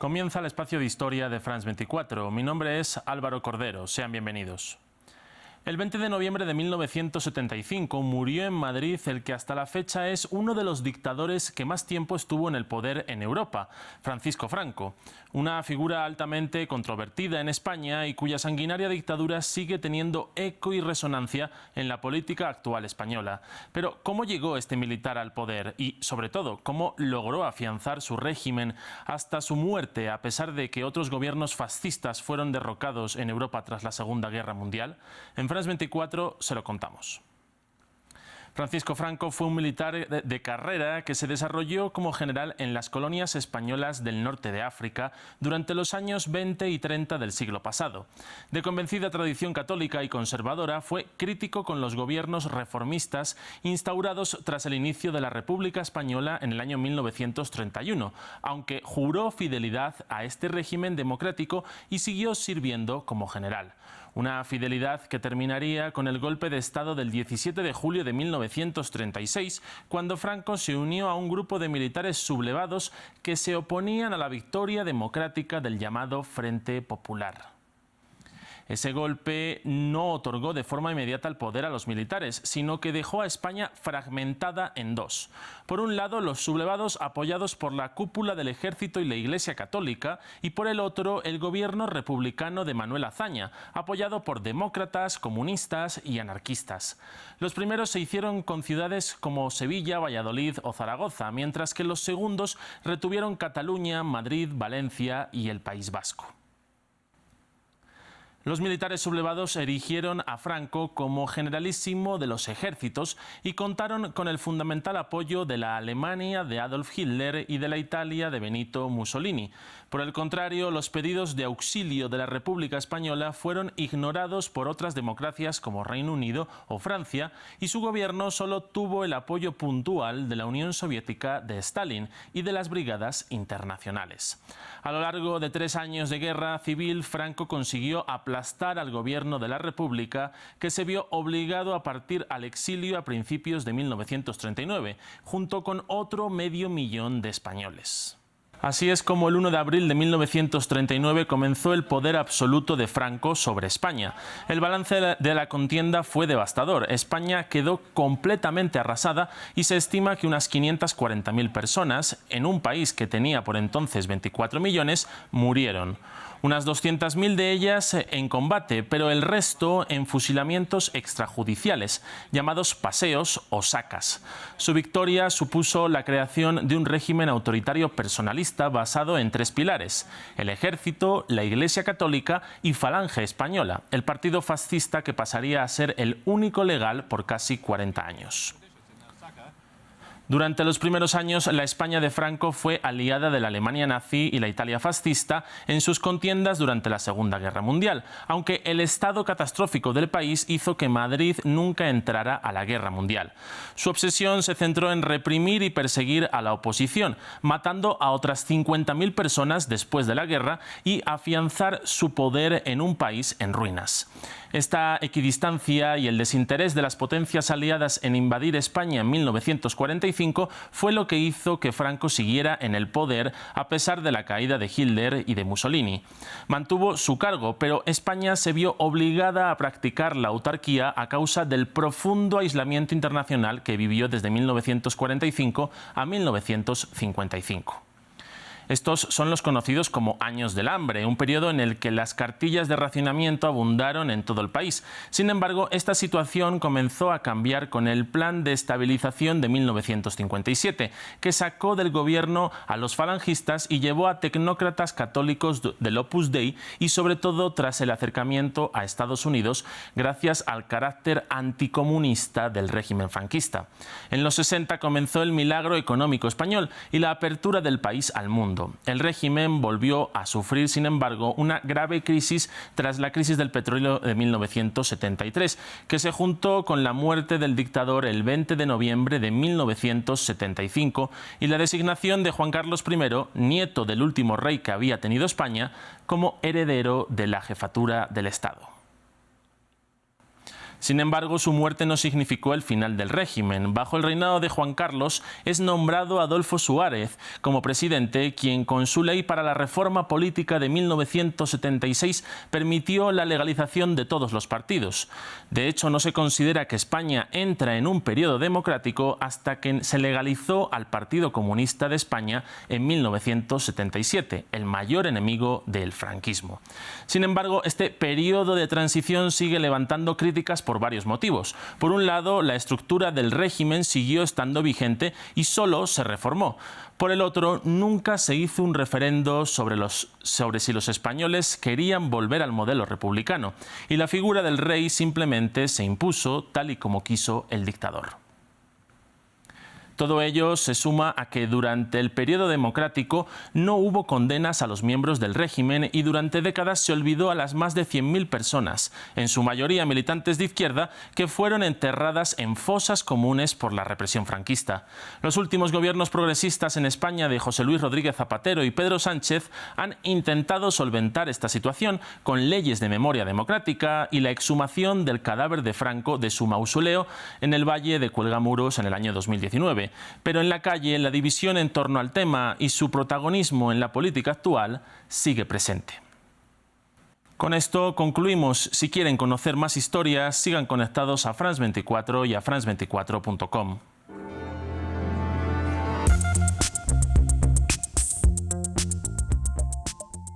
Comienza el espacio de historia de France 24. Mi nombre es Álvaro Cordero. Sean bienvenidos. El 20 de noviembre de 1975 murió en Madrid el que hasta la fecha es uno de los dictadores que más tiempo estuvo en el poder en Europa, Francisco Franco, una figura altamente controvertida en España y cuya sanguinaria dictadura sigue teniendo eco y resonancia en la política actual española. Pero, ¿cómo llegó este militar al poder? Y, sobre todo, ¿cómo logró afianzar su régimen hasta su muerte, a pesar de que otros gobiernos fascistas fueron derrocados en Europa tras la Segunda Guerra Mundial? En France 24 se lo contamos. Francisco Franco fue un militar de carrera que se desarrolló como general en las colonias españolas del norte de África durante los años 20 y 30 del siglo pasado. De convencida tradición católica y conservadora, fue crítico con los gobiernos reformistas instaurados tras el inicio de la República Española en el año 1931, aunque juró fidelidad a este régimen democrático y siguió sirviendo como general. Una fidelidad que terminaría con el golpe de Estado del 17 de julio de 1936, cuando Franco se unió a un grupo de militares sublevados que se oponían a la victoria democrática del llamado Frente Popular. Ese golpe no otorgó de forma inmediata el poder a los militares, sino que dejó a España fragmentada en dos. Por un lado, los sublevados apoyados por la cúpula del ejército y la Iglesia Católica, y por el otro, el gobierno republicano de Manuel Azaña, apoyado por demócratas, comunistas y anarquistas. Los primeros se hicieron con ciudades como Sevilla, Valladolid o Zaragoza, mientras que los segundos retuvieron Cataluña, Madrid, Valencia y el País Vasco. Los militares sublevados erigieron a Franco como generalísimo de los ejércitos y contaron con el fundamental apoyo de la Alemania de Adolf Hitler y de la Italia de Benito Mussolini. Por el contrario, los pedidos de auxilio de la República Española fueron ignorados por otras democracias como Reino Unido o Francia, y su gobierno solo tuvo el apoyo puntual de la Unión Soviética de Stalin y de las brigadas internacionales. A lo largo de 3 años de guerra civil, Franco consiguió aplastar al gobierno de la República, que se vio obligado a partir al exilio a principios de 1939, junto con otro 500.000 de españoles. Así es como el 1 de abril de 1939 comenzó el poder absoluto de Franco sobre España. El balance de la contienda fue devastador. España quedó completamente arrasada y se estima que unas 540.000 personas, en un país que tenía por entonces 24 millones, murieron. Unas 200.000 de ellas en combate, pero el resto en fusilamientos extrajudiciales, llamados paseos o sacas. Su victoria supuso la creación de un régimen autoritario personalista basado en 3 pilares: el ejército, la Iglesia Católica y Falange Española, el partido fascista que pasaría a ser el único legal por casi 40 años. Durante los primeros años, la España de Franco fue aliada de la Alemania nazi y la Italia fascista en sus contiendas durante la Segunda Guerra Mundial, aunque el estado catastrófico del país hizo que Madrid nunca entrara a la Guerra Mundial. Su obsesión se centró en reprimir y perseguir a la oposición, matando a otras 50.000 personas después de la guerra y afianzar su poder en un país en ruinas. Esta equidistancia y el desinterés de las potencias aliadas en invadir España en 1945 fue lo que hizo que Franco siguiera en el poder a pesar de la caída de Hitler y de Mussolini. Mantuvo su cargo, pero España se vio obligada a practicar la autarquía a causa del profundo aislamiento internacional que vivió desde 1945 a 1955. Estos son los conocidos como años del hambre, un periodo en el que las cartillas de racionamiento abundaron en todo el país. Sin embargo, esta situación comenzó a cambiar con el Plan de Estabilización de 1957, que sacó del gobierno a los falangistas y llevó a tecnócratas católicos del Opus Dei, y sobre todo tras el acercamiento a Estados Unidos gracias al carácter anticomunista del régimen franquista. En los 60 comenzó el milagro económico español y la apertura del país al mundo. El régimen volvió a sufrir, sin embargo, una grave crisis tras la crisis del petróleo de 1973, que se juntó con la muerte del dictador el 20 de noviembre de 1975 y la designación de Juan Carlos I, nieto del último rey que había tenido España, como heredero de la jefatura del Estado. Sin embargo, su muerte no significó el final del régimen. Bajo el reinado de Juan Carlos es nombrado Adolfo Suárez como presidente, quien con su ley para la reforma política de 1976 permitió la legalización de todos los partidos. De hecho, no se considera que España entra en un periodo democrático hasta que se legalizó al Partido Comunista de España en 1977, el mayor enemigo del franquismo. Sin embargo, este periodo de transición sigue levantando críticas por varios motivos. Por un lado, la estructura del régimen siguió estando vigente y solo se reformó. Por el otro, nunca se hizo un referendo sobre si los españoles querían volver al modelo republicano, y la figura del rey simplemente se impuso tal y como quiso el dictador. Todo ello se suma a que durante el periodo democrático no hubo condenas a los miembros del régimen y durante décadas se olvidó a las más de 100.000 personas, en su mayoría militantes de izquierda, que fueron enterradas en fosas comunes por la represión franquista. Los últimos gobiernos progresistas en España de José Luis Rodríguez Zapatero y Pedro Sánchez han intentado solventar esta situación con leyes de memoria democrática y la exhumación del cadáver de Franco de su mausoleo en el Valle de Cuelgamuros en el año 2019. Pero en la calle, la división en torno al tema y su protagonismo en la política actual sigue presente. Con esto concluimos. Si quieren conocer más historias, sigan conectados a France 24 y a france24.com.